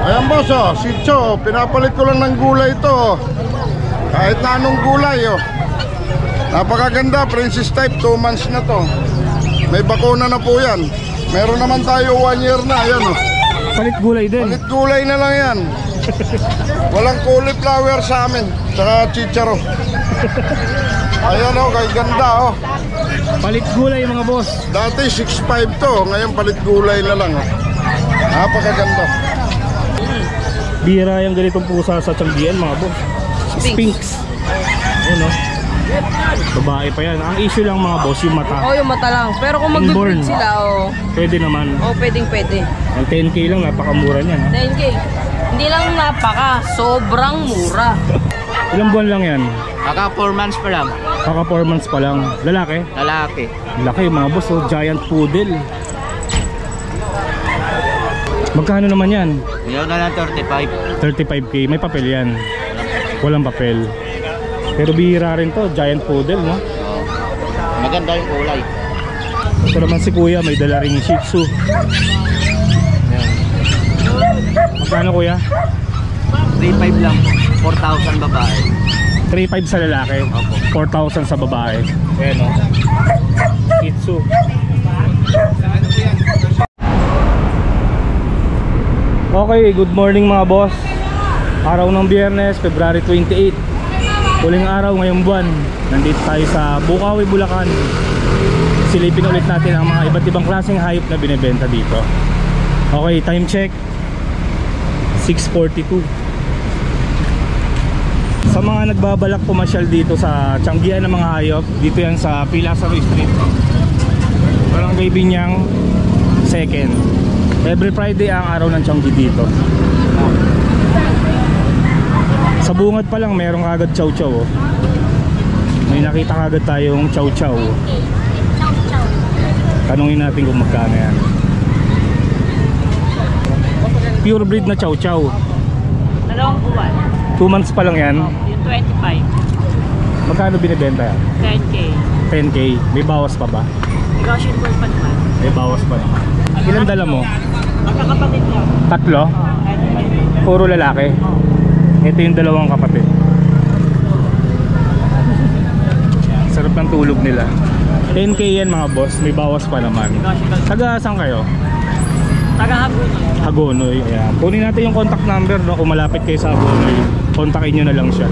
Ayan boss, oh, sitso, pinapalit ko lang ng gulay ito. Kahit na anong gulay, oh. Napakaganda, princess type, 2 months na to. May bakuna na po yan. Meron naman tayo 1 year na, ayan oh. Palit gulay din. Palit gulay na lang yan. Walang cauliflower sa amin, saka chicharo. Ayan oh, kay ganda oh. Palit gulay mga boss. Dati 6.5 to, ngayon palit gulay na lang oh. Napakaganda. Bira yung ganitong pusa sa Tianggian mga boss. Sphinx. Ayun oh. Babae pa yan. Ang issue lang mga boss, yung mata. Oh, yung mata lang. Pero kung mag-breed sila, oh. Pwede naman. Oh, pwedeng pwede. Ang 10k lang, napakamura niyan. 10k. Hindi lang napaka, sobrang mura. Ilang buwan lang yan? Kaka 4 months pa lang. Kaka 4 months pa lang. Lalaki? Lalaki. Laki mga boss, oh. Giant poodle. Magkano naman yan? Ngayon na lang 35. 35k. May papel yan. Walang papel. Pero bihira rin to, giant poodle, no? Oh. Maganda yung kulay. Ito naman si kuya, may dala ring Shih Tzu. Magkano kuya? 3.5 lang. 4,000 babae. 3.5 sa lalaki, 4,000 sa babae. Ayan o, Shih Tzu. Okay, good morning mga boss. Araw ng Biyernes, February 28. Huling araw ngayong buwan. Nandito tayo sa Bukawi, Bulacan. Silipin ulit natin ang mga iba't ibang klaseng hayop na binibenta dito. Okay, time check 6:42. Sa mga nagbabalak pumasyal dito sa Tianggian ng mga hayop, dito yan sa Pilazaro Street, Barangay Binyang 2nd. Every Friday ang araw ng Tianggi dito. Sa bungad pa lang merong kagad chow chow oh. May nakita kagad tayong chow chow. Tanungin natin kung magkano yan. Pure breed na chow chow. 2 buwan. 2 months pa lang yan. Yung 25. Magkano binibenta yan? 10k. 10k. May bawas pa ba? Negotiable pa naman. May bawas pa naman. Ilan dala mo? Magkakapatid lang. 3? Puro lalaki? Ito yung dalawang kapatid. Sarap ng tulog nila. 10k yan mga boss, may bawas pa naman. Taga saan kayo? Taga Hagonoy. Hagonoy. Ayan. Kunin natin yung contact number, no? Kung malapit kayo sa Hagonoy, kontakin nyo na lang siya.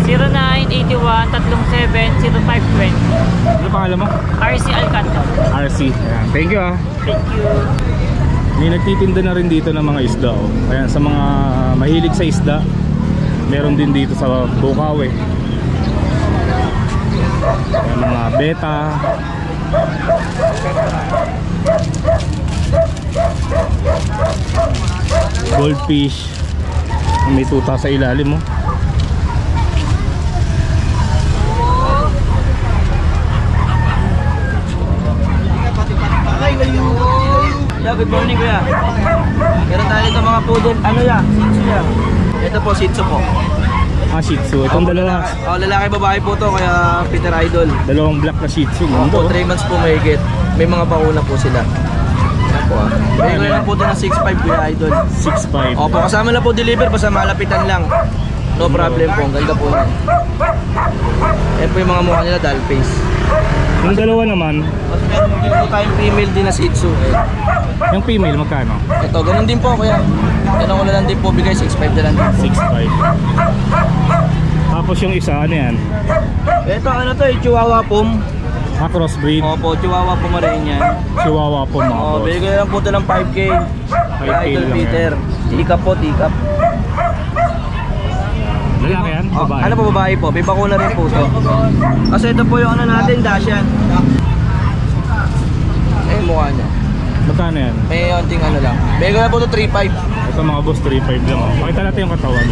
0981-307-0520. Ano pangalan mo? RC Alcantara. RC. Ayan. Thank you ah. Thank you. May nagtitinda na rin dito ng mga isda oh. Ayan, sa mga mahilig sa isda, meron din dito sa Bukawi. Ayan, mga beta. Goldfish. May tuta sa ilalim mo. Good morning kuya. Meron tayo dito mga poodle. Ano yan? Shih Tzu yan. Ito po, Shih Tzu po. Ah, Shih Tzu. Itong dalawa. Lalaki babae po to, kaya Peter Idol. Dalawang black na Shih Tzu. Opo, 3 months po mahigit. May mga bakuna po sila. Opo ah. Bigay ko lang po ito ng 6.5 kuya Idol. 6.5. Opo, kasama lang po deliver, basta malapitan lang. No problem po, ang ganda po yan. Yan po yung mga mukha nila, doll face. Yung dalawa naman, Mas meron din po tayong female din na Shih Tzu. yung female magkano? Ito, ganun din po kuya. Ganun ko na lang din po, bigay 6.5 na lang din. 6.5. Tapos yung isa, ano yan? Ito, ano to, Chihuahua Pom. Ah, crossbreed. Opo, Chihuahua Pom rin yan. Chihuahua po mga boss. Bigay ko na lang po ito ng 5K. 5K Idol lang Peter. Tikap po, tikap. Lalaki yan? Babae? Ano po, babae po? May bakuna rin po ito. Kasi ito po yung ano natin, Dashan. Eh, mukha niya. Magkano yan? May yonting ano lang. Bigay ko na po ito 3.5. Ito mga boss, 3.5 lang oh. Pakita natin yung katawan.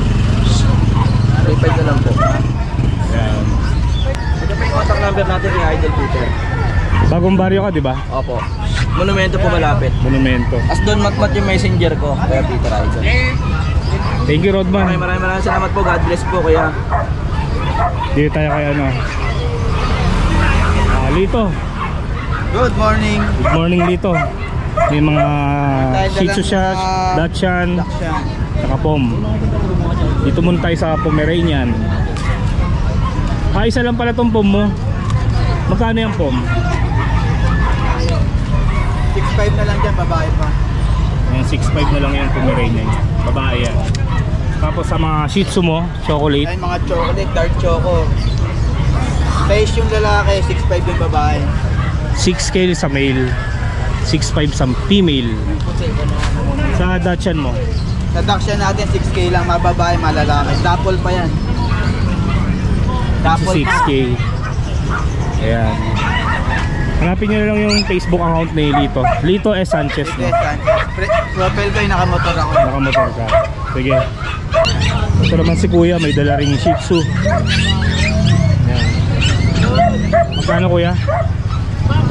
3.5 na lang po. Yan. Ito po yung contact number natin kay Idol Peter. Bagong baryo ka, di ba? Opo. Monumento po malapit. Monumento. As doon matmat yung messenger ko, kaya Peter Idol. Thank you, Rodman. Maraming salamat po. God bless po, kuya. Dito tayo kay ano. Lito. Good morning. Good morning, Lito. May mga Shih Tzu siya, Dachshund. Tsaka pom. Dito muna tayo sa Pomeranian. Isa lang pala tong pom mo. Magkano yung pom? 6.5 na lang dyan, babae pa. Ayan, 6.5 na lang yung Pomeranian. Babae yan. Tapos sa mga Shih Tzu mo, chocolate. Ay, mga chocolate, dark choco. Face yung lalaki, 6.5 yung babae. 6K sa male, 6.5 sa female. Sa Dachshund mo, Sa Dachshund natin, 6K lang, mga babae, mga lalaki. Double pa yan. Double 6K. Ayan. Hanapin nyo na lang yung Facebook account ni Lito. Lito S. Sanchez. No? Profile ko yung nakamotor ako. Nakamotor ka. Sige. Ito naman si Kuya, may dala ring Shih Tzu. Ayan. Magkano Kuya?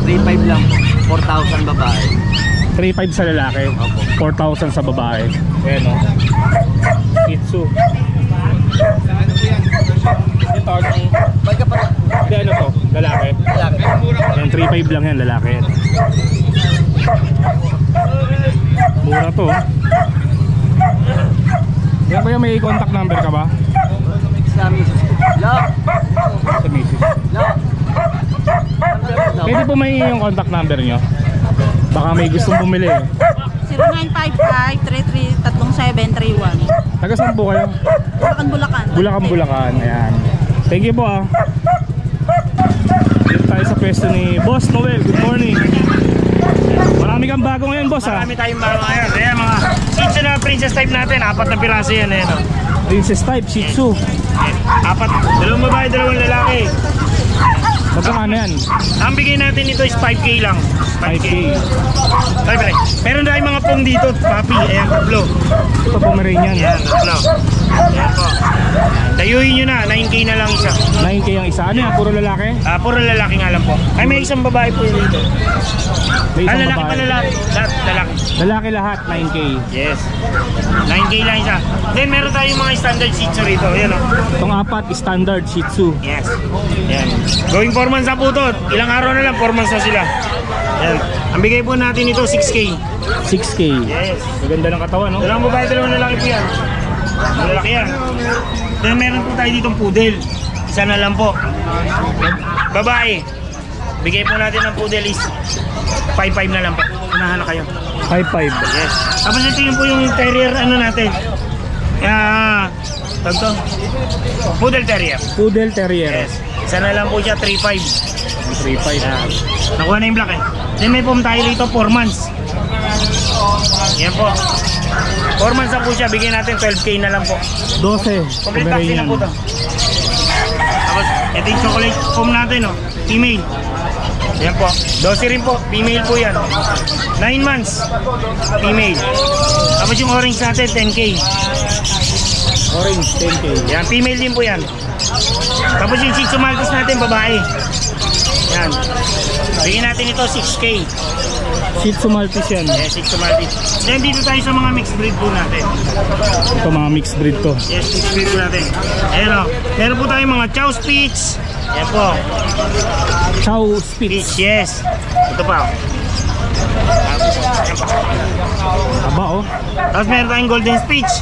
3.5 lang, 4,000 babae. 3.5 sa lalaki, 4,000 sa babae. Ayan o. Shih Tzu. Ito, hindi ano to? Lalaki? Lalaki. Yan, 3.5 lang yan, lalaki yan. Mura to. Yan Kuya, may contact number ka ba? Sa misis. Love. Sa misis. Love. Pwede po may yung contact number nyo? Baka may gustong bumili eh. 0955-333731. Taga saan po kayo? Bulacan. Bulacan. Ayan. Thank you po ah. Dito tayo sa pwesto ni Boss Noel. Good morning. Marami kang bago ngayon boss ah. Marami tayong bago ngayon. Ayan mga Shih Tzu na princess type natin. 4 na piraso yan. Ayan, oh. Princess type, Shih Tzu. Ayan. 4. Dalawang babae, dalawang lalaki. Magkano yan? Ang bigay natin ito is 5K lang. 5K. Bye. Meron tayong mga pong dito. Papi. Ayan, tatlo. Ito Pomeranian. Ayan, tatlo. Ayan po. Dayuhin nyo na. 9K na lang isa. 9K ang isa. Ano yan? Puro lalaki? Puro lalaki nga lang po. Ay, may isang babae po yun dito. May isang Lalaki babae. pa lalaki. Lahat lalaki. Lalaki lahat, 9K. Yes. 9K lang isa. Then meron tayong mga standard Shih Tzu rito. Ayan o. Itong apat, standard Shih Tzu. Yes. Yan. Going 4 months na po to. Ilang araw na lang, 4 months na sila. Yan. Ang bigay po natin ito, 6K. 6K. Yes. Maganda ng katawan, no? Dalawang babae, dalawang lalaki po yan. Malalaki yan. Then meron po tayo ditong poodle. Isa na lang po. Babae. Bigay po natin ng poodle is 5-5 na lang po. Unahan na kayo. 5'5". Yes. Tapos ito yung po yung terrier ano natin. Tagto. Poodle terrier. Poodle Terrier. Yes. Isa na lang po siya, 3-5. 3'5". Nakuha na yung black eh. Then may pom tayo rito, 4 months. Yan po. 4 months na po siya, bigyan natin 12K na lang po. 12. Complete vaccine na po to. Tapos, ito yung chocolate pom natin, no? Female. Yan po. 12 rin po. Female po yan. 9 months. Female. Tapos yung orange natin, 10K. Orange, 10K. Yan, female din po yan. Tapos yung Shih Tzu Maltese natin, babae. Yan. Bigyan natin ito 6K. Shih Tzu Maltese yan. Yes, Shih Tzu Maltese. Then dito tayo sa mga mixed breed po natin. Ito mga mixed breed to. Yes, mixed breed po natin. Ayan o. Meron po tayong mga Chow Spitz. Yan po. Chow Spitz. Spitz, yes. Ito pa. Aba oh. Tapos meron tayong Golden Spitz.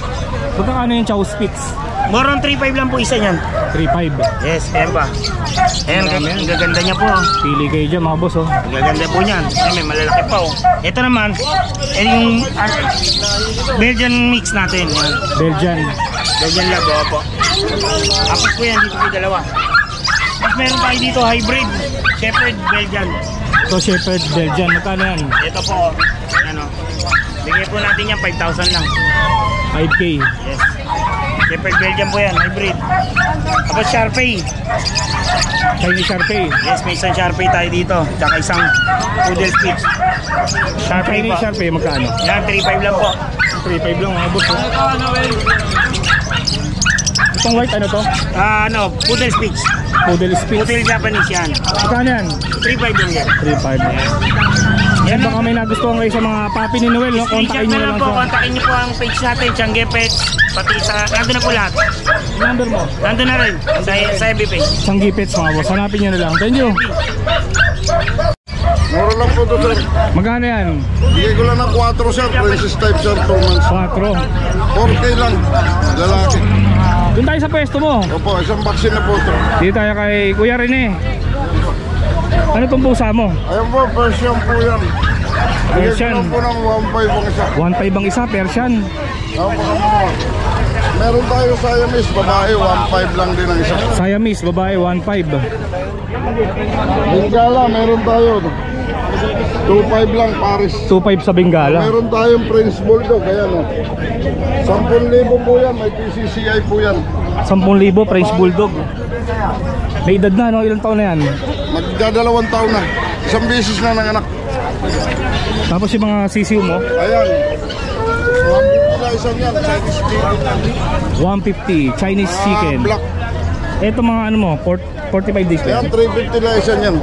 Magkano yung Chow Spitz? More on 3.5 lang po isa niyan. 3'5". Yes, ayan pa. Ayan, ang gaganda niya po. Pili kayo dyan mga boss oh. Ang gaganda po niyan. Ayan, may malalaki pa oh. Ito naman, yung Belgian mix natin. Yan. Belgian. Belgian lab, po. Apat po yan, dito po dalawa. Tapos meron tayo dito, hybrid. Shepherd Belgian. Ito Shepherd Belgian. Magkano yan? Ito po, ayan o. Bigay po natin yan, 5,000 lang. 5K. Yes. Shepherd Belgian po yan, hybrid. Tapos Sharpei. Chinese Sharpei. Yes, may isang Sharpei tayo dito. Tsaka isang Poodle Spitz. Sharpei Chinese po. Sharpei magkano? Yan, 3.5 lang po. 3'5" lang mga boss oh. Itong white ano to? Poodle Spitz. Poodle Spitz. Poodle Japanese yan. Magkano yan? 3.5 lang yan. 3'5". Yan baka may nagustuhan kayo sa mga papi ni Noel, no? Kontakin Screenshot nyo na lang lang po. siya. Kontakin niyo po ang page natin, Tiangge Pets. Pati sa, nandun na po lahat. Number mo? Nandun na rin, sa FB page. Sanggi Pets mga boss. Hanapin nyo na lang. Thank you. Mura lang po to, sir. Magkano yan? Bigay ko lang ng 4, sir. Princess type, sir. 2 months. 4. 4K lang. Lalaki. Doon tayo sa pwesto mo. Opo, isang vaccine na po ito. Dito tayo kay Kuya Rene. Ano tong pusa mo? Ayun po, Persian po yan. Persian. Bigyan ko po ng 1.5 ang isa. 1.5 ang isa, Persian. Meron tayo Siamese, babae, 1.5 lang din ang isa. Siamese, babae, 1.5. Bengala, meron tayo. 2.5 lang, Paris. 2.5 sa Bengala. Meron tayong Prince Bulldog, ayan o. 10,000 po yan, may PCCI po yan. 10,000 Prince Bulldog. May edad na, no? Ilang taon na yan? Magdadalawang taon na. Isang beses na ng anak. Tapos yung mga sisiw mo, Ayan. 150 na isang yan, Chinese chicken. 150 Chinese chicken. Black. Ito mga ano mo, 45 days Ayan, lang. 350 na isang yan.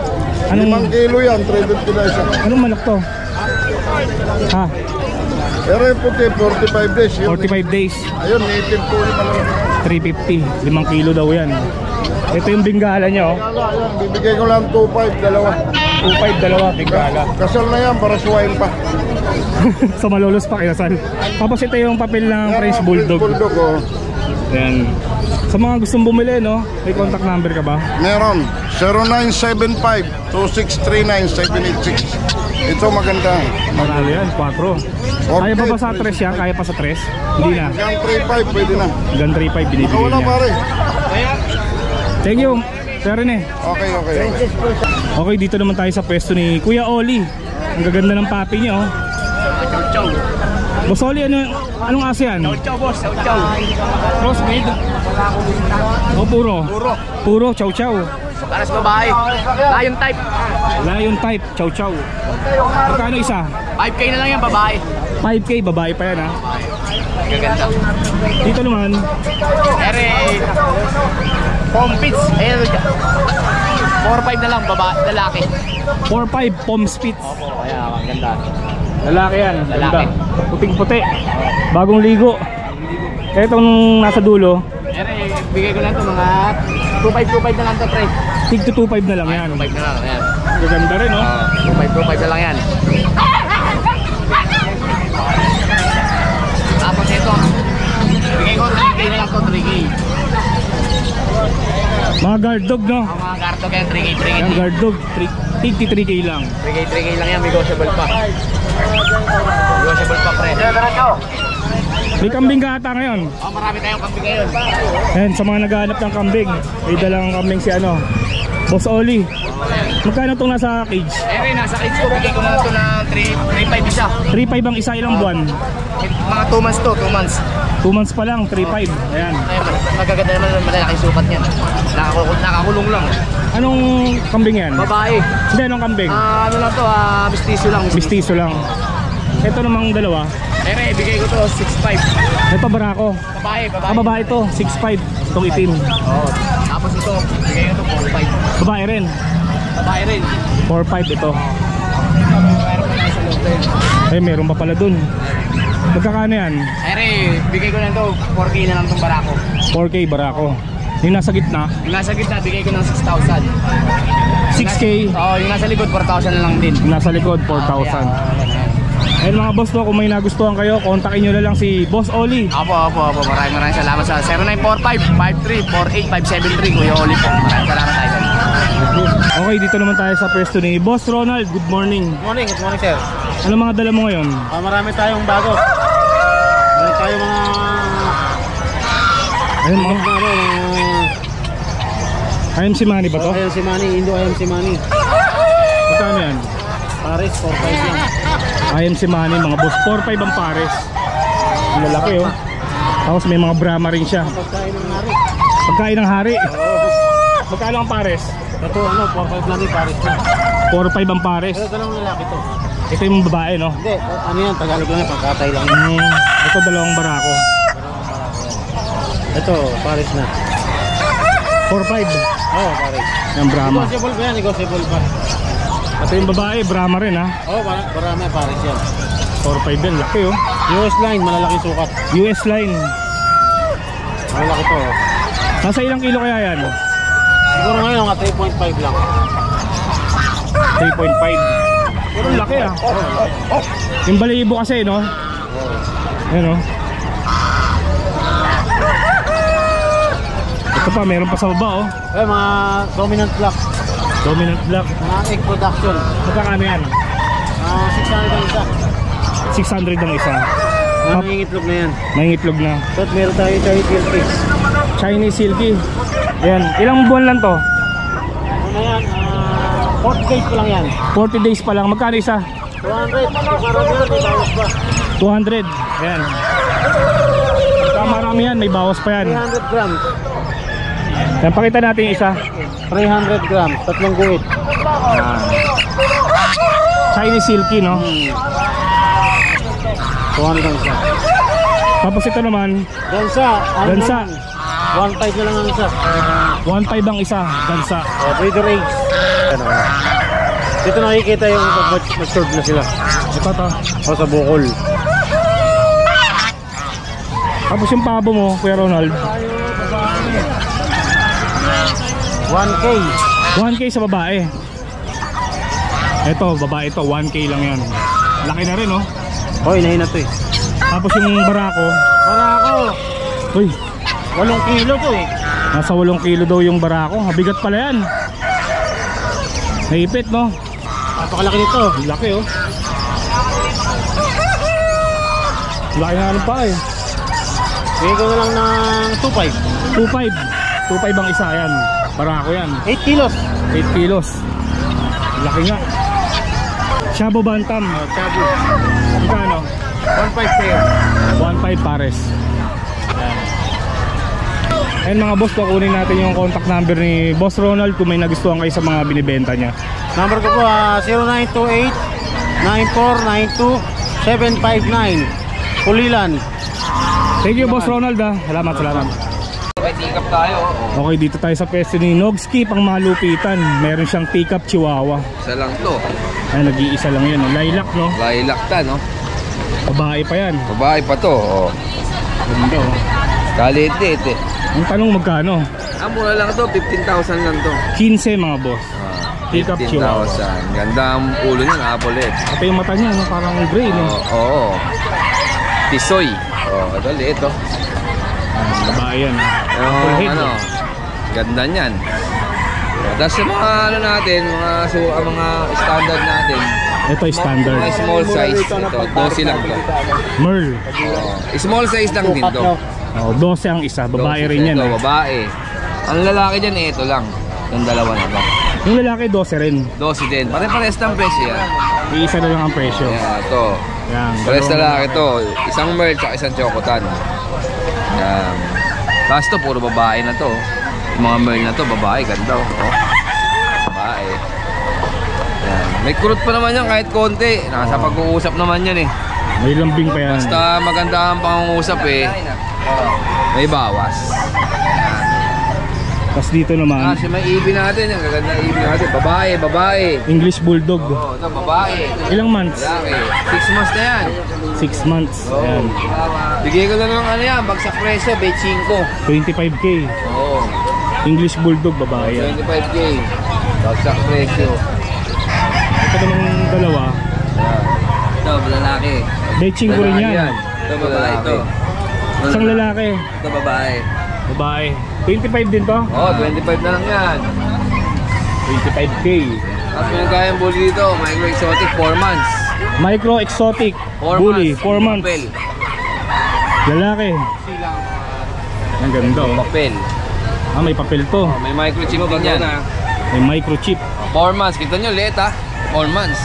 Anong- 5 kilo yan, 350 na isang. Anong manok to? Ha? Pero yung puti, 45 days. Yun, 45 days, Ayun, native po yung malamang. 350, 5 kilo daw yan. Ito yung Bengala niya, oh. Ayan, bibigay ko lang 2.5, dalawa. 2.5, dalawa, Bengala. Kasal na yan, para swine pa. Sa Malolos pa kinasal. Tapos ito yung papel ng French Bulldog. Bulldog, oh. Yan. Sa mga gustong bumili, no? May contact number ka ba? Meron, 0975-2639-786. Ito maganda. Marami yan, 4. Kaya pa ba sa 3 yan? Kaya pa sa 3? Hindi na. Hanggang 3.5 pwede na. Hanggang 3.5 binibigay Wala niya. pare. Thank you, Sir Rene. Okay, okay. Okay, dito naman tayo sa pwesto ni Kuya Oli. Ang gaganda ng papi niya, oh. Chow. Boss Oli, anong aso yan? Chow, boss. Chow. Crossbreed? O puro? Puro, chow chow. Para sa babae. Lion type. Lion type, chow chow. Magkano isa? 5K na lang yan, babae. 5K, babae pa yan, ha? Gaganda. Dito naman, Ere, Pompits. Ayan, 4-5 na lang, babae, lalaki. 4.5 Pom Spitz. Opo, kaya ang ganda. Lalaki yan, Lalaki. ganda. Puting-puti. Bagong ligo. Etong nasa dulo, Ere, bigay ko lang ito mga 2.5 na lang ito, pre. tig to 2.5 na lang yan. 2.5 na lang, ayan. Gaganda rin, oh. 2.5 na lang yan. Tapos ito, bigay ko 3K na lang ito, 3K. Mga guard dog, no? Ang mga karto kaya 3K, 3K. Yan, guard dog, tig 3K lang. 3K lang yan, negotiable pa. Negotiable pa, pre. May kambing ka ata ngayon. Oh, marami tayong kambing ngayon. Ayan, sa mga naghahanap ng kambing, may dalang kambing si ano, Boss Oli. Magkano itong nasa cage? Ere, nasa kids ko, bigay ko na ito na 3.5 isa. 3.5 ang isa, ilang buwan? Mga 2 months to, 2 months. 2 months pa lang, 3.5. Ayan. Ayun, magaganda naman ang malalaking sukat niyan. Nakakulong lang. Anong kambing yan? Babae. Hindi, anong kambing? Ano lang to, mistiso lang. Mistiso lang. Ito namang dalawa. Ere, bigay ko to 6.5. Ito barako. Babae, babae. Ah, babae ito, 6.5. Itong itim. Oo. Tapos ito, bigay ko to 4.5. Babae rin. Babae rin. 4.5 ito. Meron pa tayo sa loob din. Ay, meron pa pala dun. Magkakano yan? Ere, bigay ko lang to 4K na lang tong barako. 4K barako. Yung nasa gitna, Yung nasa gitna, bigay ko ng 6,000. 6K. Oo, yung nasa likod, 4,000 na lang din. Yung nasa likod, 4,000. Ayun mga boss, no, kung may nagustuhan kayo, kontakin nyo na lang si Boss Oli. Opo. Maraming salamat sa 0945-53-48573, Kuya Oli po. Maraming salamat tayo. Okay, dito naman tayo sa pwesto ni Boss Ronald. Good morning. Good morning, sir. Ano mga dala mo ngayon? Marami tayong bago. Meron tayong mga... Ayun mga IMC Money ba to? IMC Money, Indo IMC Money. Magkano yan? Paris, 4.5 lang. IMC Money, mga boss. 4.5 ang pares. Ang lalaki, oh. Tapos may mga Brahma rin siya. Pagkain ng hari. Pagkain ng hari. Magkano ang pares? Ito, 4.5 lang yung Paris na. 4.5 ang pares. Ito, dalawang lalaki to. Ito yung babae, no? Hindi, ano yan, Tagalog lang yan, pagkatay lang. Ito dalawang barako. Ito, Paris na. 4.5. Oo, Paris. Yung Brahma. Negotiable ba yan? Negotiable pa. Ito yung babae, Brahma rin, ha? Oo, marami Paris yan. 4.5 din, laki, oh. US line, malalaking sukat. US line. Malaki to. Nasa ilang kilo kaya yan? Siguro ngayon, mga 3.5 lang. 3.5. Pero laki, ah. Yung balibo kasi, no? Ayan, oh. Ito pa, meron pa sa baba oh. Mga dominant black. Dominant black. Mga egg production. Magkakano yan? 600 ang isa. 600 ang isa. Nangingitlog na yan. Nangingitlog na. So, meron tayo Philippines. Chinese silky. Ayan, ilang buwan lang to? Ano yan? 40 days pa lang yan. 40 days pa lang. Magkano isa? 200. Marami yan, may bawas pa. 200. Ayan. Pagka marami yan, may bawas pa yan. 300 grams. Ayan, pakita natin yung isa. 300 grams. Tatlong guhit. Chinese silky, no? 200 ang isa. Tapos ito naman, Gansa. Gansa. 1.5 na lang ang isa. 1.5 ang isa. Gansa. Breeder eggs. Dito nakikita yung matured na sila. Ito to. O sa bukol. Tapos yung pabo mo, Kuya Ronald, 1K. 1K sa babae. Ito, babae ito, 1K lang yan. Laki na rin, no? Hoy, inahin na to eh. Tapos yung barako, Para ako, uy, 8 kilo to eh. nasa 8 kilo daw yung barako. Mabigat pala yan. Naipit, no? Napakalaki nito. Laki, oh. Laki nga ng pa, eh. Bigay ko na lang ng 2.5. 2.5. 2.5 ang isa, yan. Barako yan. 8 kilos. 8 kilos. Laki nga. Shabu Bantam. Shabu. Magkano? 1.5 pair. 1.5 pares. Ayan mga boss, kukunin natin yung contact number ni Boss Ronald kung may nagustuhan kayo sa mga binibenta niya. Number ko po 0928-9492-759. Pulilan. Thank you Boss Ronald ha. Salamat, salamat. May tikap tayo. Okay, dito tayo sa pwesto ni Nogski, pang malupitan. Meron siyang teacup chihuahua. Isa lang to. Ay, nag-iisa lang yan. Lilac, no? Lilac ta, no? Babae pa yan. Babae pa to. Oh. Ganda, oh. Kalit-lit eh. Ang tanong magkano? Mura lang to. 15,000 lang to. 15 mga boss. Teacup chihuahua. 15,000. Ganda ang ulo niya, apple eh. Ito yung mata niya, no? Parang gray, no? Oo. Tisoy. Oh, ito liit oh. Babae yan. Yung ano, ganda niyan. Tapos yung mga ano natin, mga standard natin. Ito yung standard. Mga small size. Ito, 12 lang to. Merl. Small size lang din to. Oh, 12 ang isa. Babae rin yan. Ito, babae. Ang lalaki dyan, ito lang. Yung dalawa na to. Yung lalaki 12 rin. 12 din. Pare-pares ng presyo yan. Iisa na lang ang presyo. Yan, ito. Yan. Pares na lalaki to. Isang merl at isang chocotan. Yan. Tapos to, puro babae na to. Yung mga merl na to, babae. Ganda oh. Babae. Yan. May kurot pa naman yan kahit konti. Nasa pag-uusap naman yan eh. May lambing pa yan. Basta maganda ang pangungusap eh. May bawas. Tapos dito naman, Kasi may ibi natin. Yung gaganda ibi natin. Babae. English Bulldog. Oo, ito babae. Ilang months? Lalaki. 6 months na yan. 6 months. Ayan. Bigay ko na lang ano yan. Bagsak presyo. Bet 5. 25k. Oo. English Bulldog, babae yan. 25k. Bagsak presyo. Ito namang dalawa. Ito, lalaki. Betching ko rin yan. Ito, babae ito. Isang lalaki. Ito, babae. Babae. 25 din to? Oo, 25 na lang yan. 25k. Tapos yung kayang bully dito, micro exotic, 4 months. Micro Exotic 4 Bully, months. 4 months. Papel. Lalaki. Ang ganda oh. Papel. Ah, may papel to. May microchip din yan. May microchip. 4 months. Kita nyo, liit ha. 4 months.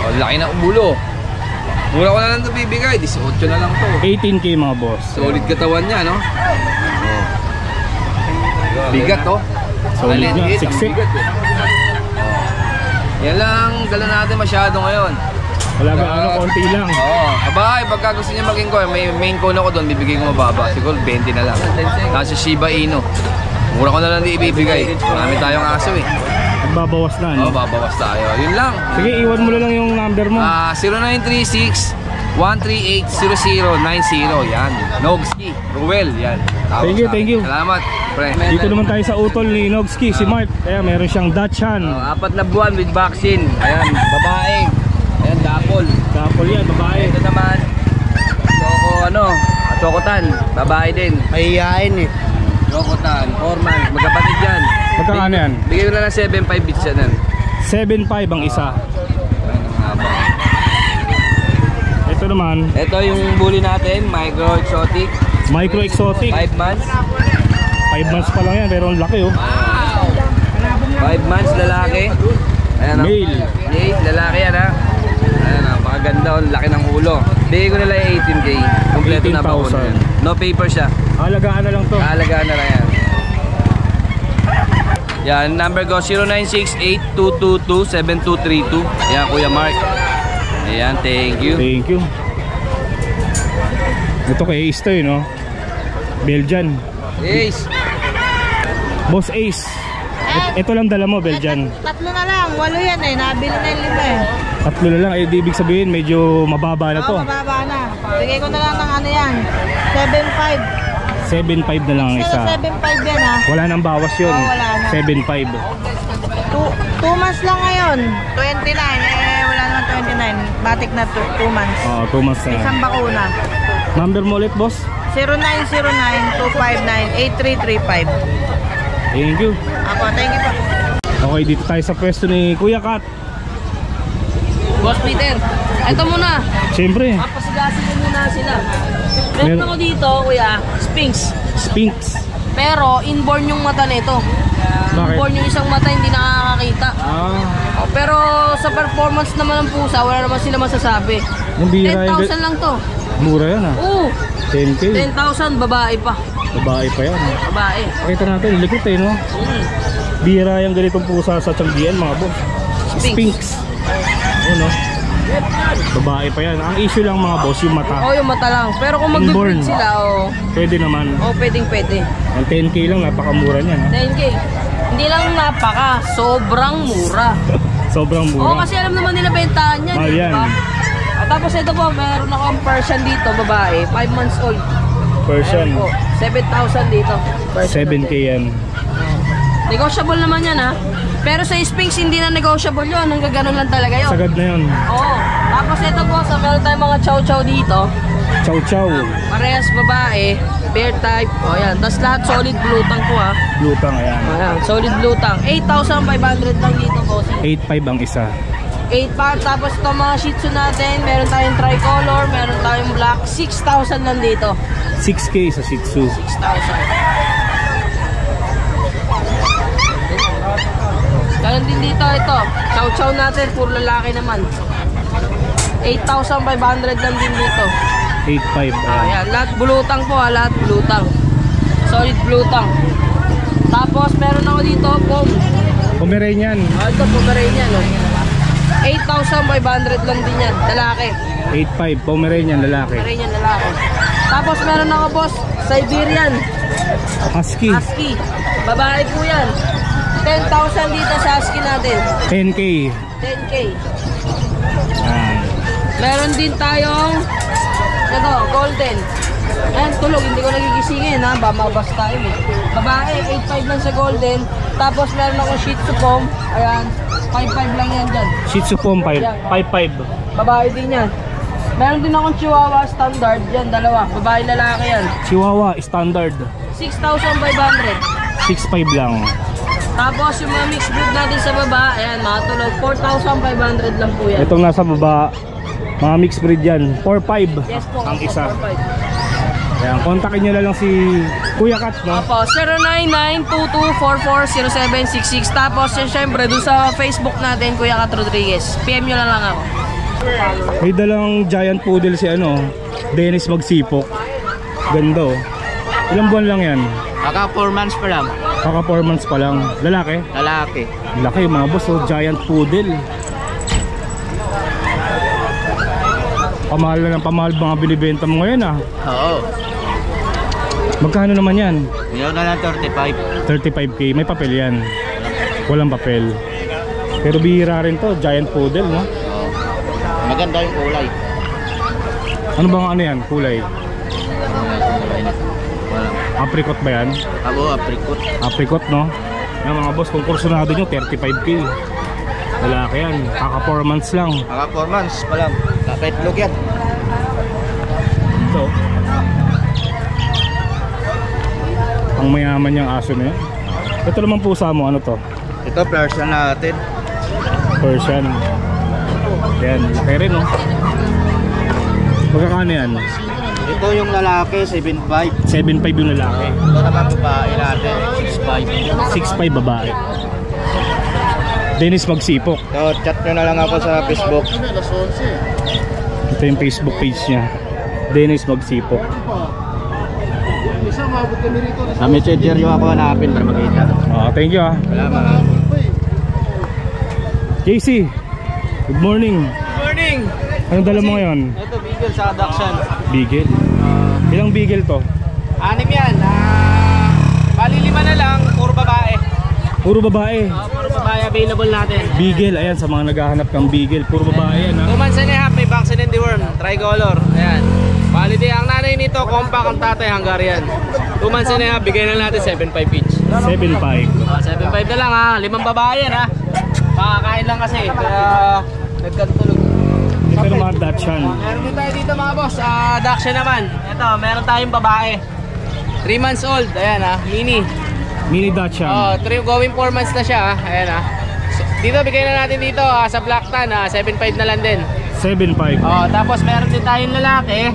O, laki na ulo. Mura ko na lang ito bibigay. 18 na lang to. 18k mga boss. Solid katawan niya, no? Bigat, oh. Solid nga, Maliit, ang siksik. bigat, eh. Yan lang, dala natin masyado ngayon. Wala ba ano, konti lang. Oo. Abay, pagka gusto niya maging coin, may main cone ako doon, bibigay ko mababa. Siguro 20 na lang. Nasa Shiba Inu. Mura ko na lang di ibibigay. Marami tayong aso eh. Nagbabawas na, Oo, no? babawas tayo. Yun lang. Sige, iwan mo na lang yung number mo. 0936-138-0090. Yan. Nogski. Ruel. Yan. Tawag Thank you, sa thank akin. you. Salamat. Pre. Dito naman tayo sa utol ni Nogski, si Mark. Kaya meron siyang Dachshund. 4 na buwan with vaccine. Ayan, babae. Ayan, dapol. Kapol yan, babae. Ito naman, choco, chocotan. Babae din. Mahihain eh. Chocotan, 4 months, magkapatid yan. Magkano yan? Bigay ko na lang 7.5 bits yan. 7.5 ang isa. Ayun, ang haba. Ito naman, Ito yung bully natin, micro exotic, micro exotic. 5 months. 5 months pa lang yan, pero ang laki oh. 5 months, lalaki. Ayan, Male. Male, lalaki yan ha. Ayan, napakaganda, ang laki ng ulo. Bigay ko nila yung 18K. Kompleto na ba 18,000. No paper siya. Alagaan na lang to. Alagaan na lang yan. Yan, number ko 0968-222-7232. Yan, Kuya Mark. Ayan, thank you. Thank you. Ito kay Ace to yun, no? Belgian. Ace. Boss Ace. Ito lang dala mo, Belgian. Tatlo na lang, 8 yan eh. Nabili na yung 5 eh. Tatlo na lang, di ibig sabihin medyo mababa na to. Oo, mababa na. Bigay ko na lang ng ano yan. 7.5. 7.5 na lang ang Pero isa. 7.5 yan ha. Wala nang bawas yun. Oo, wala na. 7.5. 2 months lang ngayon. 29. Wala naman 29. Batik na 2 months. Oh, 2 months na yan. Isang bakuna. Number mo ulit, boss? 0909-259-8335. Thank you. Ako, thank you po. Okay, dito tayo sa pwesto ni Kuya Kat. Boss Peter, ito muna. Siyempre, Papasigasin ko muna sila. Meron Meron- ako dito, kuya, Sphinx. Sphinx. Pero inborn yung mata nito. Bakit? Inborn yung isang mata, hindi nakakakita. Ah, Oh, pero sa performance naman ng pusa, wala naman sila masasabi. yung bira yung 10,000 lang to. mura yan ah. Oo, 10K. 10,000, babae pa. Babae pa yan. Babae. Pakita natin, likot eh, no? Bira yung ganitong pusa sa Tianggian, mga boss. Sphinx. Sphinx. Ayun, no? Babae pa yan. Ang issue lang, mga boss, yung mata. Oh, yung mata lang. Pero kung Inborn. mag-breed sila, Pwede naman. pwedeng pwede. Ang 10K lang, napakamura niyan. No? 10K. Hindi lang napaka, sobrang mura. Sobrang Oo, mura. kasi alam naman nila bentahan yan. Mahal eh, yan. diba? At tapos ito po, meron akong Persian dito, babae, 5 months old. Persian. Ayan po, 7,000 dito. Persian 7K yan. Negotiable naman yan ha. Pero sa Sphinx hindi na negotiable yun. Hanggang ganun lang talaga yun. Sagad na yun. Oo. Tapos ito po, sa meron tayong mga chow-chow dito. Chow chow. Parehas babae, bear type. O yan. Tapos lahat solid blue tang po ha. Lutang, ayan. O yan, solid blue tang. 8,500 lang dito po. 8.5 ang isa. 8 pa. Tapos ito mga shih tzu natin. Meron tayong tricolor, meron tayong black. 6,000 lang dito. 6K sa Shih Tzu. 6,000. Ganon din dito ito. Chow-chow natin, puro lalaki naman. 8,500 lang din dito. 8.5. Ayan, lahat bulutang po ha, lahat bulutang. Solid bulutang. Tapos meron ako dito, pom. Pomeranian. Ito, Pomeranian no. 8,500 lang din yan, lalaki. 8.5. Pomeranian, lalaki. Pomeranian, lalaki. Tapos meron ako boss, Siberian. Husky. Husky. Babae po yan. 10,000 dito sa Husky natin. 10K. 10K. Ayan. Meron din tayong ito, golden. Ayan, tulog, hindi ko nagigisingin ha, mabas tayo eh. Babae, 8.5 lang sa golden. Tapos meron akong Shih Tzu Pom. Ayan, 5.5 lang yan dyan. Shih Tzu Pom 5.5. Babae din yan. Meron din akong Chihuahua standard. Yan, dalawa. Babae, lalaki yan. Chihuahua standard. 6,500. 6.5 lang. Tapos yung mga mixed breed natin sa baba, ayan, mga tulog, 4,500 lang po yan. Itong nasa baba, mga mixed breed yan. 4.5 Yes po, ang opo, isa. 4,500. Ayan, kontakin nyo na lang si Kuya Kat, no? Opo, 099224407766. Tapos yun, syempre, doon sa Facebook natin, Kuya Kat Rodriguez. PM nyo lang ako. May dalang giant poodle si ano, Dennis Magsipok. Ganda oh. Ilang buwan lang yan? Kaka 4 months pa lang. Kaka 4 months pa lang. Lalaki? Lalaki. Laki mga boss oh, giant poodle. Pamahal na ng pamahal mga binibenta mo ngayon ah. Oo. Magkano naman yan? Ngayon na lang 35. 35K, may papel yan. Walang papel. Pero bihira rin to, giant poodle no? Oo. Maganda yung kulay. Ano bang ano yan, kulay? Walang. Apricot ba yan? Abo, apricot. Apricot no? Yan mga boss, kung kursunado nyo, 35K. Lalaki yan, kaka 4 months lang. Kaka 4 months pa lang. Kapetlog yan. Ito. Ang mayaman niyang aso na yun. Ito naman pusa mo, ano to? Ito, Persian natin. Persian. Yan, laki rin oh. Magkakano yan? Ito yung lalaki, 7.5. 7.5 yung lalaki. Ito naman babae natin, 6.5. 6.5 babae. Dennis Magsipok. So, chat nyo na lang ako sa Facebook. Ito yung Facebook page niya. Dennis Magsipok. Sa messenger yung ako hanapin para makita. Thank you ah. Salamat. JC, good morning. Good morning! Anong dala mo ngayon? Ito, Beagle sa adoption. Beagle. Ilang beagle to? 6 yan. Bali 5 na lang, puro babae. Puro babae. Puro babae available natin. Beagle, ayan sa mga naghahanap ng beagle. Puro babae yan ha. 2 months and a half, may vaccine and deworm, tricolor. Ayan. Bali di, ang nanay nito, compact, ang tatay, Hungarian. 2 months and a half, bigay na natin 7.5 each. 7.5. 7.5 na lang ha, 5 babae yan ha. Makakain lang kasi, kaya nagkantulog. Ito naman Dachshund. Meron din tayo dito mga boss, Dachshund naman. Ito, meron tayong babae. 3 months old, ayan ha, mini. Mini Dachshund. Going 4 months na siya ha, ayan ha. Dito, bigay na natin dito sa Black Tan, 7.5 na lang din. 7.5. Tapos meron din tayong lalaki.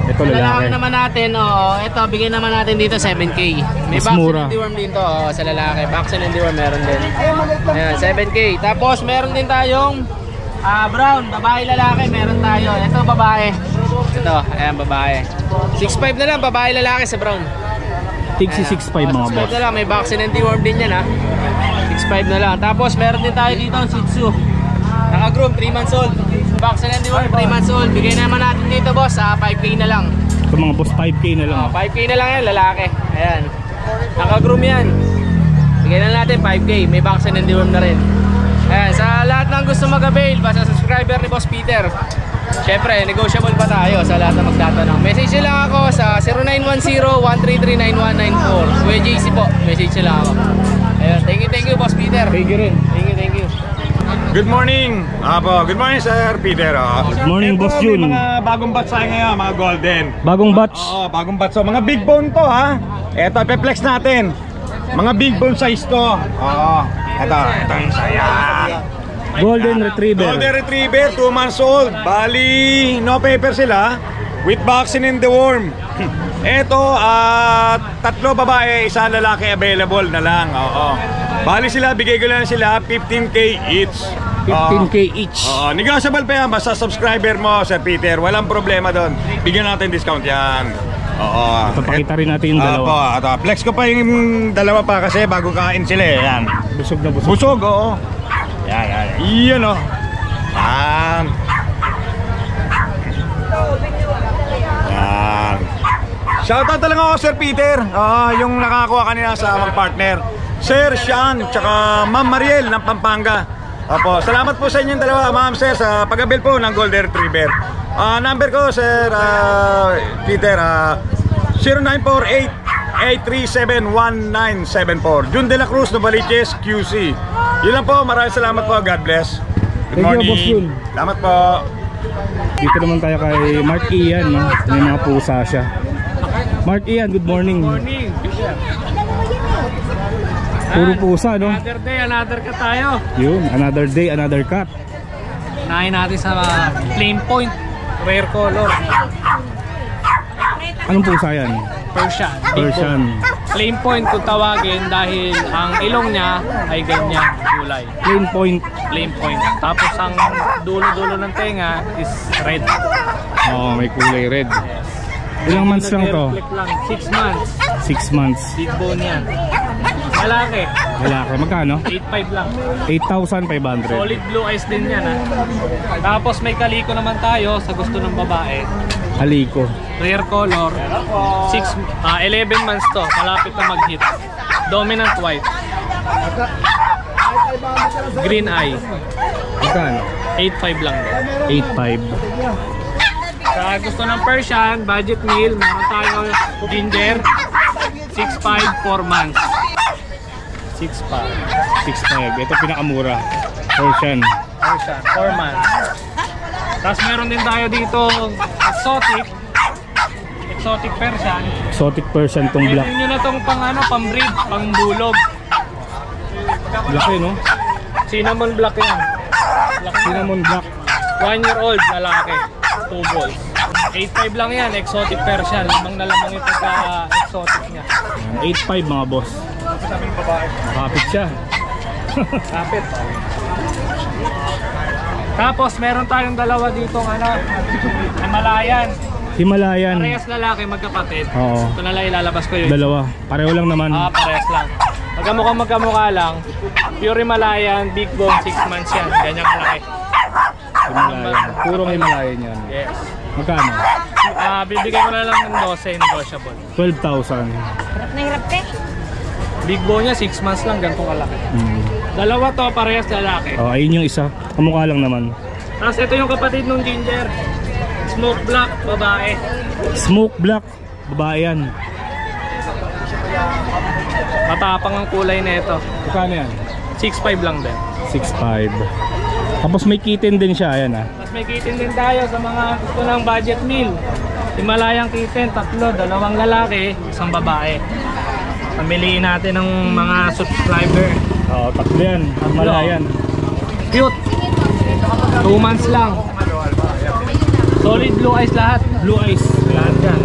Ito Sa lalaki. naman natin, ito, bigay naman natin dito 7K. May Mas vaccine mura. and deworm din to, sa lalaki. Vaccine and deworm meron din. Ayan, 7K. Tapos meron din tayong brown, babae lalaki, meron tayo. Ito babae. Ito, ayan babae. 6.5 na lang, babae lalaki sa brown. Tixi 6.5 mga 6.5 boss. na lang, may vaccine and deworm din yan ha. 6.5 na lang. Tapos meron din tayo dito ang Shih Tzu. Naka-groom, 3 months old. Vaccine and deworm, 3 months old. Bigay naman natin dito boss, 5K na lang. Ito mga boss, 5K na lang. 5K na lang yan, lalaki. Ayan. Naka-groom yan. Bigay na natin 5K. May vaccine and deworm na rin. Ayan. Sa lahat ng gusto mag-avail, basta subscriber ni Boss Peter. Siyempre, negotiable pa tayo sa lahat na magtatanong. Message nyo lang ako sa 0910-133-9194. Kuya JC po. Message nyo lang ako. Ayan. Thank you, Boss Peter. Thank you rin. Thank you. Good morning. Good morning Sir Peter. Good morning, Boss Jun. May mga bagong batch tayo ngayon, mga golden. Bagong batch. Bagong batch. So, mga big bone to ha. Ito, pe-flex natin. Mga big bone size to. Ito yung saya. Golden Retriever. Golden Retriever, 2 months old. Bali, no paper sila. With vaccine and deworm. Ito, 3 babae, 1 lalaki available na lang. Bali sila, bigay ko lang sila 15K each. 15K each. Negotiable pa yan, basta subscriber mo, Sir Peter. Walang problema doon. Bigyan natin discount yan. Papakita rin natin yung dalawa. Flex ko pa yung dalawa pa kasi bago kain sila eh. Yan. Busog na busog. Busog, oo. Yan. Iyan o. Yan. Shoutout talaga ako, Sir Peter. Yung nakakuha kanina sa amang partner, Sir Sean, tsaka Ma'am Mariel ng Pampanga. Salamat po sa inyong dalawa, Ma'am Sir, sa pag-avail po ng Golden Retriever. Number ko, Sir Peter, 0948-837-1974. Jun de la Cruz, Novaliches, QC. Yun lang po, maraming salamat po. God bless. Good Thank you, morning. Boss Jun. Salamat po. Dito naman tayo kay Mark Ian, no? May mga pusa siya. Mark Ian, good morning. Morning. Puro pusa, no? Another day, another ka tayo. Yun, another day, another cat. Nahin natin sa Flame Point, rare color. Anong pusa yan? Persian. Persian. Flame Point kung tawagin dahil ang ilong niya ay ganyan kulay. Plain point. Flame Point. Tapos ang dulo-dulo ng tenga is red. May kulay red. Ilang months lang to? Reflect lang. 6 months. 6 months. Big bone yan. Malaki. Lalaki, magkano? 8.5 lang. 8,500. Solid blue eyes din yan ha. Tapos may kaliko naman tayo sa gusto ng babae. Aliko. Rare color. 11 months to. Malapit na mag-hit. Dominant white. Green eye. Magkano? 8.5 lang. 8,500. Sa gusto ng Persian, budget meal, meron tayo ginger. 6.5, 4 months. 6,500. Ito pinakamura. Persian. Persian, 4 months. Tapos meron din tayo dito exotic exotic Persian. Exotic Persian tong black. Pwede nyo na tong pang ano, pang breed, pang bulog. Laki, no? Cinnamon black yan. Cinnamon black. 1 year old, lalaki. 2 balls. 8.5 lang yan, exotic Persian. Lamang na lamang yung pagka-exotic niya. 8.5 mga boss. Kapit siya. Kapit. Tapos meron tayong dalawa dito ano, Himalayan. Himalayan. Parehas lalaki, magkapatid. Oo. Ito na lang ilalabas ko yun. Dalawa. Pareho lang naman. Parehas lang. Magkamukha lang. Pure Himalayan, big bone, 6 months yan. Ganyang kalaki. Himalayan. Purong Himalayan yan. Yes. Magkano? Bibigay ko na lang ng 12, negotiable. 12,000. Hirap na hirap ka. Big bone niya, 6 months lang, ganito kalaki. Dalawa to, parehas lalaki. Oh, ayun yung isa. Kamukha lang naman. Tapos ito yung kapatid ng ginger. Smoke black, babae. Smoke black. Babae yan. Matapang ang kulay na ito. Magkano yan? 6.5 lang din. 6.5. Tapos may kitten din siya. Ayan ah. Tapos may kitten din tayo sa mga gusto ng budget meal. Himalayang kitten, 3, 2 lalaki, 1 babae. Pamiliin natin ng mga subscriber. Oo, 3 yan. Himalayan. Cute. 2 months lang. Solid blue eyes lahat. Blue eyes. Lahat yan.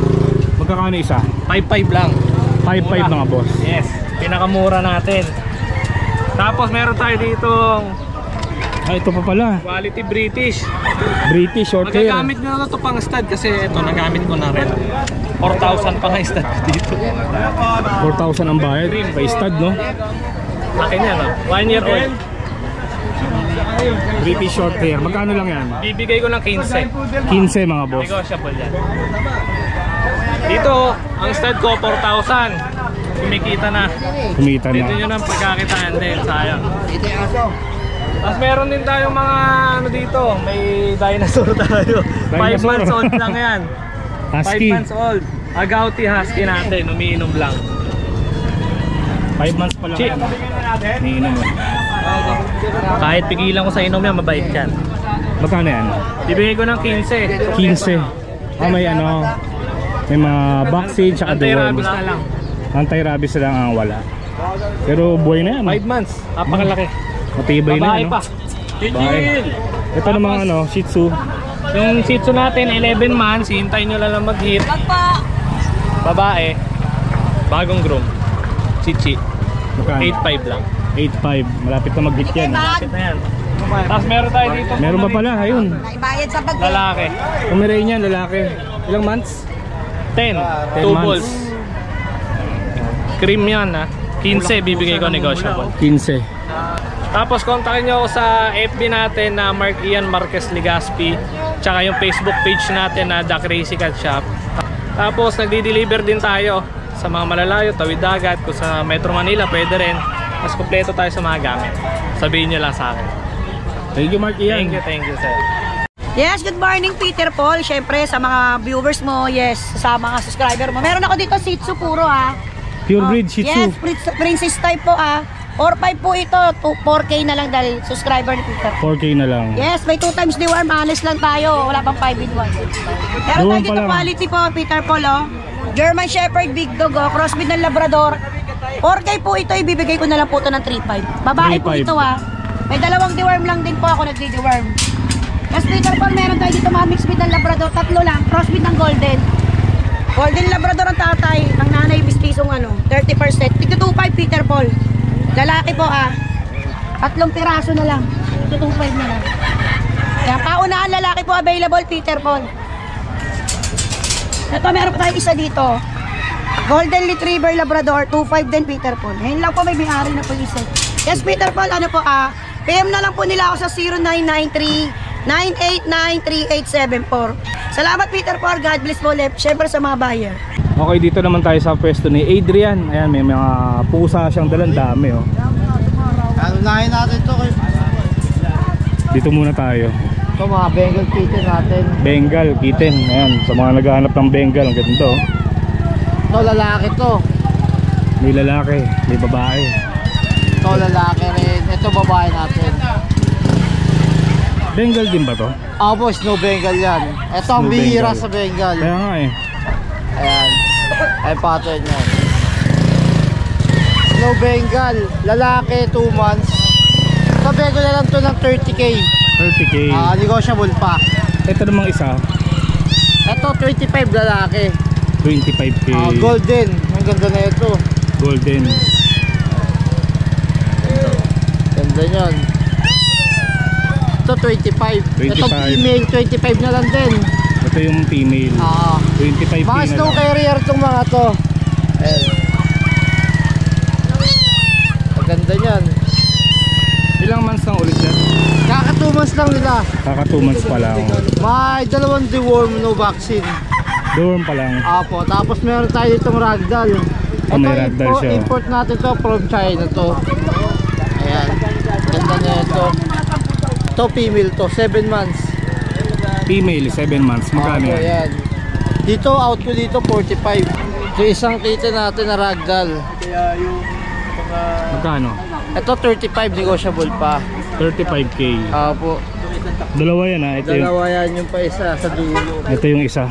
Magkakano isa? 5.5 lang. 5.5 mga boss. Yes, pinakamura natin. Tapos meron tayo ditong Ito pa pala. quality British. British short hair. Magagamit nyo na ito pang stud kasi ito nagamit ko na rin. 4,000 pa nga stud ko dito. 4,000 ang bayad. Pa stud, no? Akin yan, 1 year old. British short hair. Magkano lang yan? Bibigay ko ng 15. 15 mga boss. Negotiable yan. Dito, ang stud ko 4,000. Kumikita na. Kumita Dito na. nyo ng pagkakitaan din, sayang. Tapos meron din tayong mga ano dito, may dinosaur tayo. 5 Dinosaur. months old lang yan. 5 Husky. months old. Agouti husky natin, umiinom lang. 5 months pa lang yan. Niinom mo. Kahit pigilan ko sa inom yan, mabait yan. Magkano yan? Bibigay ko ng 15. 15. Ah, may ano. May mga vaccine tsaka deworm. Anti-rabies na lang. Anti-rabies lang ang wala. Pero buhay na yan. 5 months, napakalaki. Matibay na Babae yan. pa. Babae. Ito namang ano, Shih Tzu. Yung Shih Tzu natin, 11 months, hintayin nyo lang mag-hit. Babae, bagong groom. Chichi, Magkano? 8.5 lang. 8.5. Malapit na mag-hit yan. Malapit na yan. Tapos meron tayo dito. Meron pa pala, ayun. Naibayad sa pag Lalaki, Pomeranian, lalaki. Ilang months? 10. 10 2 months. balls. Cream yan ha. 15 bibigay ko negotiable. 15. Tapos kontakin nyo ako sa FB natin na Mark Ian Marquez Legaspi. Tsaka yung Facebook page natin na The Crazy Cat Shop. Tapos nagdi-deliver din tayo sa mga malalayo, tawid dagat. Kung sa Metro Manila pwede rin. Mas kompleto tayo sa mga gamit. Sabihin nyo lang sa akin. Thank you, Mark Ian. Thank you sir. Yes, good morning Peter Paul. Siyempre sa mga viewers mo, yes, sa mga subscriber mo. Meron ako dito Shih Tzu puro ha. Pure breed Shih Tzu. Yes, princess type po ah. 4-5 po ito, 4K na lang dahil subscriber ni Peter. 4K na lang. Yes, may 2 times deworm, honest lang tayo. Wala pang 5 in 1. Meron tayo Deworm pa dito lang. quality po, Peter Paul oh. German Shepherd, Big Dog oh, crossbreed ng Labrador. 4K po ito, ibibigay ko na lang po ito ng 3.5. Babae po 3.5. ito ah. May 2 deworm lang din po ako nagdi-deworm. Yes, Peter Paul, meron tayo dito mga mixed breed ng Labrador, 3 lang, crossbreed ng Golden. Golden Labrador ang tatay, ang nanay bistisong ano, 30%. Tigto 2.5 Peter Paul. Lalaki po ah. 3 piraso na lang. Tigto 2.5 na lang. Yan, paunahan lalaki po available Peter Paul. Ito meron pa tayo isa dito. Golden Retriever Labrador, 2.5 din Peter Paul. Ngayon lang po may may-ari na po isa. Yes Peter Paul, ano po ah. PM na lang po nila ako sa 0993-989-3874. Salamat Peter Paul, God bless po ulit. Siyempre sa mga buyer. Okay, dito naman tayo sa pwesto ni Adrian. Ayan, may mga pusa siyang dalang dami oh. Anunahin natin ito kayo. Dito muna tayo. Ito mga Bengal kitten natin. Bengal, kitten. Ayan, sa mga naghahanap ng Bengal, ang ganito. Ito lalaki to. May lalaki, may babae. Ito lalaki rin. Ito babae natin. Bengal din ba to? Snow Bengal yan. Ito ang Snow bihira Bengal. sa Bengal. Kaya nga eh. Ayan. Ay pattern yan. Snow Bengal, lalaki, 2 months. Sabi ko na lang to ng 30k. 30k. Negotiable pa. Ito namang isa, Ito 25 lalaki. 25k. Golden. Ang ganda na ito. Golden. Ganda nyan. Ito 25. Ito 25. female, 25 na lang din. Ito yung female. 25k Mga na snow lang. carrier itong mga to. Ayan. Ang ganda nyan. Ilang months lang ulit yan? Kaka 2 months lang nila. Kaka 2 months pa lang. May 2 deworm, no vaccine. Dorm pa lang. Apo, tapos meron tayo ditong ragdoll. May ragdoll siya. Import natin to from China to. Ayan. Ganda na ito. Ito female to, 7 months. Female, 7 months. Magkano Apo, yan? yan. Dito, out ko dito, 45. Ito isang kita natin na ragdoll. Magkano? Ito 35, negotiable pa. 35k. Apo. Dalawa yan ha. Ito yung, Dalawa yan yung pa isa sa dulo. ito yung isa.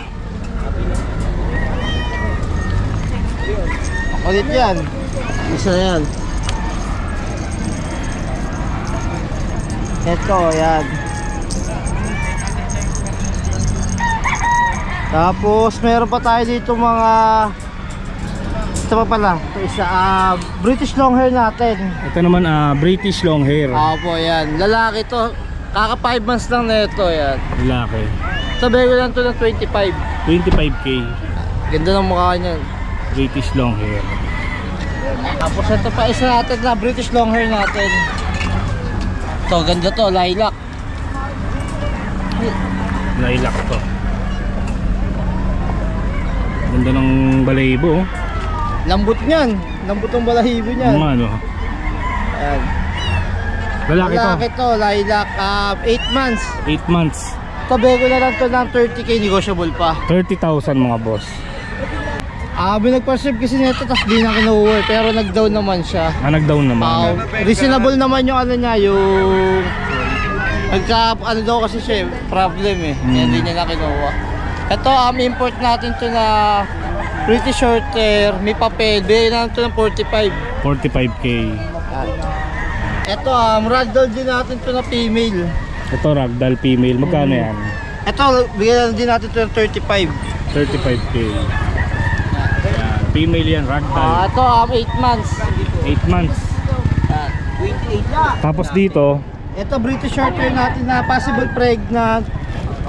Ulit yan. Isa na yan. Ito, yan. Tapos meron pa tayo dito mga, ito pa pala, ito isa, British long hair natin. Ito naman British long hair. Opo, yan. Lalaki to. Kaka 5 months lang na ito, yan. Lalaki. Sabi ko lang to ng 25. 25k. Ganda ng mukha niyan. British long hair. Tapos ito pa isa natin na British long hair natin. Ito, ganda to, lilac. Lilac to. Ganda ng balahibo. Oh. Lambot niyan. Lambot ng balahibo niyan. Ano ano? Ayan. Lalaki to. Lalaki to, lilac, 8 months. 8 months. Tabi ko na lang to ng 30k, negotiable pa. 30,000 mga boss. May nagpa-ship kasi nito, tapos di na kinuha eh, pero nag-down naman siya. Nag-down naman. Reasonable naman yung ano niya, yung nagka ano daw kasi siya, problem eh. Kaya hindi niya na kinuha. Ito, import natin to na pretty short hair, may papel, bigyan natin to ng 45. 45k. Ito, ragdoll din natin to na female. Ito ragdoll female. Magkano yan? Ito, bigyan din natin to ng 35. 35k. Yan. Female yan, ragdoll. Ito, 8 months. 8 months. 28. Tapos dito, Ito, British short hair natin na possible pregnant.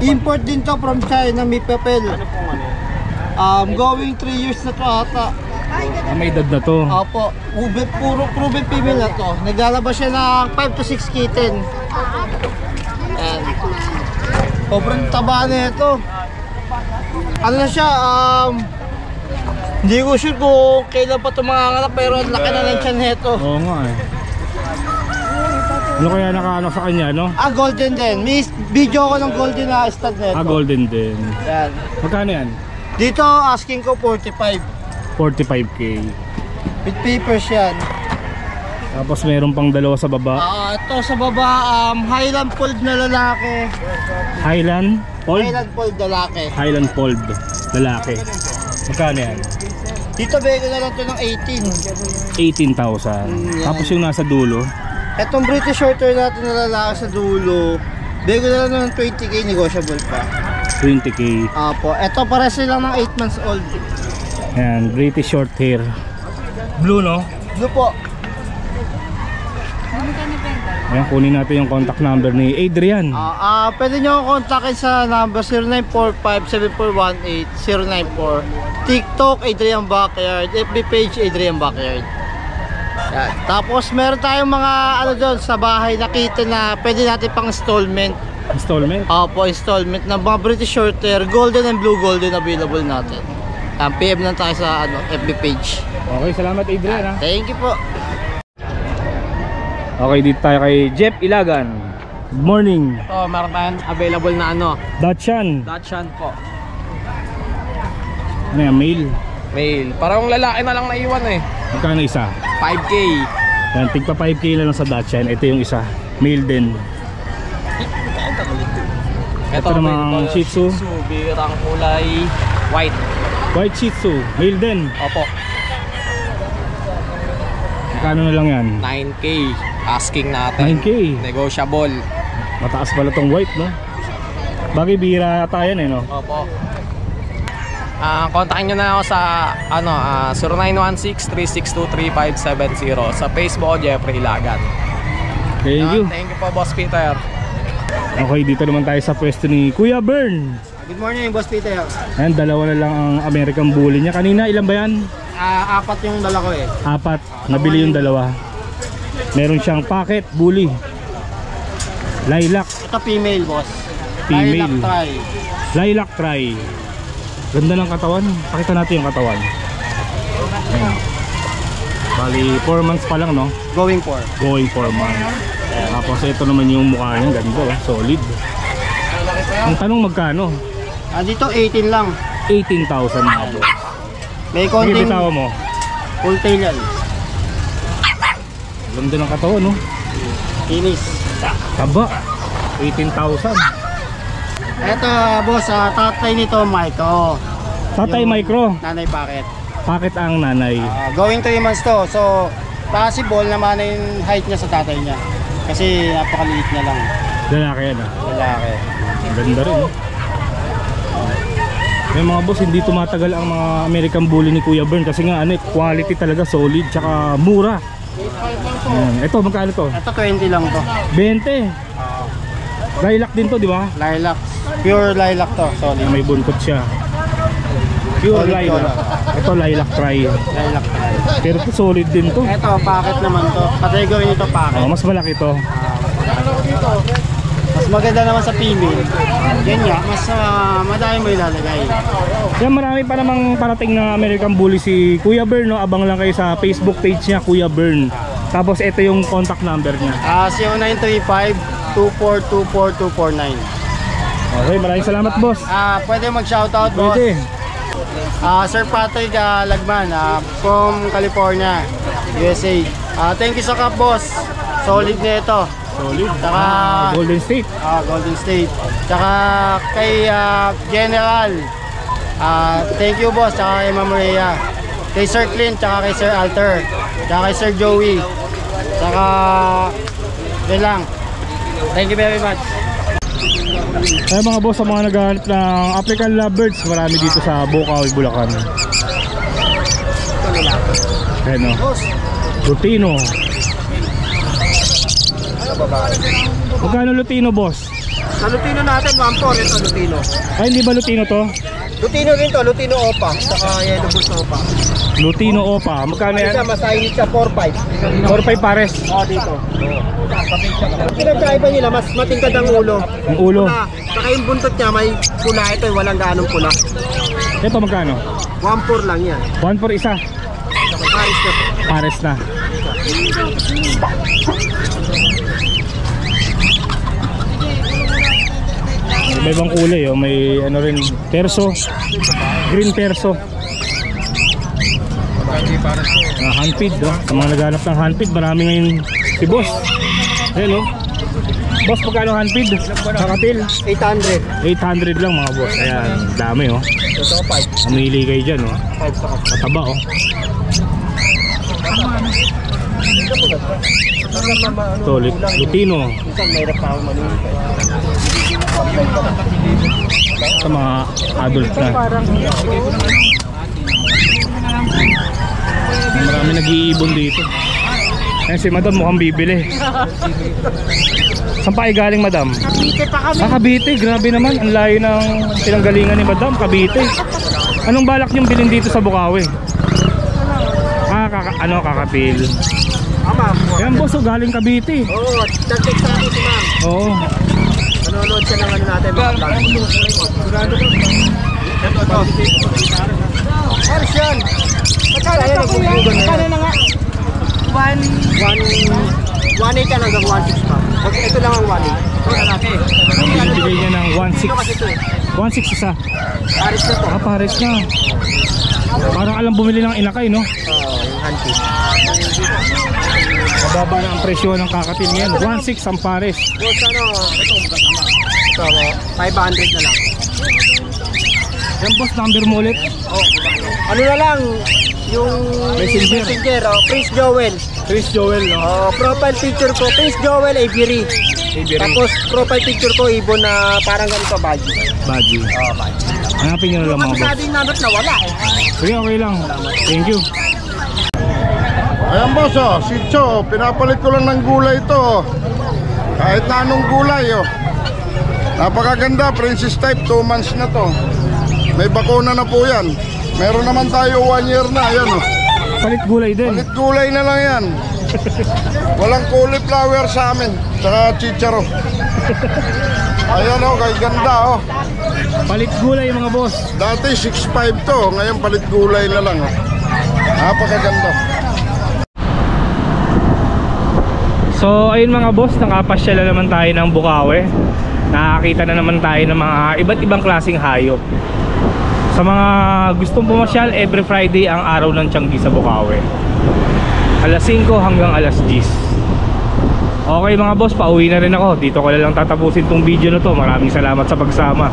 Import din to from China, may papel. Going 3 years na to ata. may edad na to. Opo, puro proven female na to. Naglalabas siya ng 5 to 6 kitten. And sobrang taba na ito. Ano na siya, hindi ko sure kung kailan pa ito manganganak, pero ang laki na ng tiyan nito. Oo nga eh. Ano kaya nakaano sa kanya, no? Golden din. May video ko ng golden na stud nito. Golden din. Yan. Magkano yan? Dito, asking ko 45. 45k. With papers yan. Tapos meron pang dalawa sa baba. Ito sa baba, Highland Fold na lalaki. Highland Fold? Highland Fold lalaki. Highland Fold. Lalaki. Magkano yan? Dito bigyan na lang ito ng 18,000. Tapos yung nasa dulo, Itong British shorter natin na lalaki sa dulo, bigyan na lang ng 20k, negotiable pa. 20k. Apo, ito para silang ng 8 months old. Ayan, British short hair. Blue, no? Blue po. Ayan, kunin natin yung contact number ni Adrian. Pwede nyo akong kontakin sa number 0945-7418-094. TikTok, Adrian Backyard. FB page, Adrian Backyard. Yan. Tapos meron tayong mga ano doon sa bahay nakita na pwede natin pang installment. Installment? Opo, installment ng mga British short hair, golden and blue golden available natin. PM lang tayo sa FB page. Okay, salamat Adrian ha. Thank you po. Okay, dito tayo kay Jeff Ilagan. Good morning. Meron tayong available na Dachshund. Dachshund po. Ano yan, male? Male. Parang lalaki na lang naiwan eh. Magkano isa? 5K. Yan, tigpa 5k lang sa Dachshund. Ito yung isa. Male din. Ito namang Shih Tzu. Birang kulay white. White Shih Tzu, male din. Opo. Magkano na lang yan? 9K. Asking natin. 9K. Negotiable. Mataas pala tong white, no? Bagay bihira yata yan, eh, no? Opo. Kontakin nyo na ako sa 0916-362-3570 sa Facebook ko, Jeffrey Ilagan. Thank you. Thank you po, Boss Peter. Okay, dito naman tayo sa pwesto ni Kuya Bern. Good morning, Boss Peter. Ayan, dalawa na lang ang American Bully niya. Kanina, ilan ba yan? 4 yung dala ko eh. 4. Nabili yung dalawa. Meron siyang pocket bully. Lilac. Ito female, boss. Female. Lilac try. Lilac try. Ganda ng katawan. Pakita natin yung katawan. Ayan. Bali 4 months pa lang, no? Going for. Going 4 months. Tapos ito naman yung mukha niya. Ganda, oh. Solid. Ang tanong magkano? Dito 18 lang. 18,000 mga boss. May Sige, konting bitawa mo. full tail yan. Ganda ng katawan, no? Finish. Taba. 18,000. Ito, boss, tatay nito, Micro. Tatay Yung micro. Nanay packet. Pocket ang nanay. Going 3 months to. So, possible naman na yung height niya sa tatay niya. Kasi napakaliit niya lang. Lalaki yan, ah. Lalaki. Ang ganda rin, no? Yung mga boss, hindi tumatagal ang mga American Bully ni Kuya Bern kasi nga ano, quality talaga, solid, tsaka mura. Ayan. Ito, magkano to? Ito 20 lang to. 20. Lilac din to, di ba? Lilac. Pure lilac to. Solid. May buntot siya. Pure Solid lilac. color. Ito, lilac try. Lilac. Pero ito, solid din to. Ito, packet naman to. Category nito packet. Oh, mas malaki to. Mas maganda naman sa female. Yan nga, mas madami mo ilalagay. Kaya marami pa namang parating na American Bully si Kuya Bern, no? Abang lang kayo sa Facebook page niya, Kuya Bern. Tapos ito yung contact number niya. 0935-2424249. Okay, maraming salamat, boss. Pwede mag-shoutout, boss. Pwede. Sir Patrick Lagman from California, USA. Thank you sa cup, boss. Solid na ito. Solid. Saka Golden State. Golden State. Tsaka kay General. Thank you, boss. Tsaka kay Ma'am Rhea. Kay Sir Clint, tsaka kay Sir Alter. Tsaka kay Sir Joey. Tsaka yun lang. Thank you very much. Ay mga boss, sa mga naghahanap ng African Lovebirds, marami dito sa Bukawi, Bulacan. Ayan, o. Lutino. Magkano Lutino, boss? Sa Lutino natin, 1.4 ito Lutino. Ay, hindi ba Lutino to? Lutino rin to, Lutino Opa. Saka Yellow Bulls Opa. Lutino Opa. Magkano yan? Isa, masahingit siya 4.5. 4-5 pares. Dito. Pinagkaiba nila, mas matingkad ang ulo. Ang ulo. Saka yung buntot niya, may pula ito, walang ganong pula. Ito magkano? 1.4 lang yan. 1 for isa. Paris na po. Pares na. May ibang kulay, oh. May ano rin, perso. Green perso. Handpid, oh. Sa mga naghanap ng handpid, marami ngayon si boss. Ayan, oh. Boss, magkano handpid? Kakatil? 800. 800 lang mga boss. Ayan, dami, oh. Ito 5. Namili kayo dyan, oh. 5 sa kapatid. Mataba, oh. Ito, Lutino. Minsan mayroon pa akong manili. Sa mga adult na. Marami nag-iibon dito. Ayan si madam, mukhang bibili. Saan pa kayo galing, madam? Cavite pa kami. Cavite, grabe naman. Ang layo ng pinanggalingan ni madam, Cavite. Anong balak niyong bilhin dito sa Bukawi? Kakapil. Ma'am. Ayan boss, galing Cavite. Oo, nag-text sa akin si ma'am. Oo. Nanonood siya ng ano natin, mga vlog. Sigurado ko. Ito. Paris yan. Magkano ito kuya? Magkano na nga? 1.8 yan hanggang 1.6 pa. Ito lang ang 1.8. Bibigay niya ng 1.6. 1.6 isa. Paris na po. Pares na. Parang alam bumili ng inakay, no? Oo, yung handpiece. Mababa na ang presyo ng kakatil ngayon. 1.6 ang pares. Boss, ito, 500 na lang. Yan boss, number mo ulit. Oh, ano na lang, yung messenger, Prince Joel. Chris Joel, no? Profile picture ko, Prince Joel Avery. Tapos profile picture ko, ibon na parang ganito, Baji. Baji. Baji. Hanapin nyo na lang mga boss. Masyado yung nanot na wala eh. Sige, okay lang. Thank you. Ayan boss, oh, sitso, pinapalit ko lang ng gulay ito. Kahit na anong gulay, oh. Napakaganda, princess type, 2 months na to. May bakuna na po yan. Meron naman tayo 1 year na, ayan, oh. Palit gulay din. Palit gulay na lang yan. Walang cauliflower sa amin, saka chicharo. Ayan, oh, kay ganda, oh. Palit gulay mga boss. Dati 6'5 to, ngayon palit gulay na lang, oh. Napakaganda. So ayun mga boss, nakapasyala naman tayo ng Bukawi. Nakakita na naman tayo ng mga iba't ibang klaseng hayop. Sa mga gustong pumasyal, every Friday ang araw ng Tianggi sa Bukawi. Alas 5 hanggang alas 10. Okay mga boss, pauwi na rin ako. Dito ko na lang tatapusin tong video na to. Maraming salamat sa pagsama.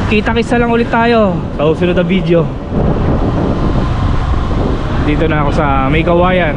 Kita-kits lang ulit tayo sa susunod na video. Dito na ako sa May Kawayan.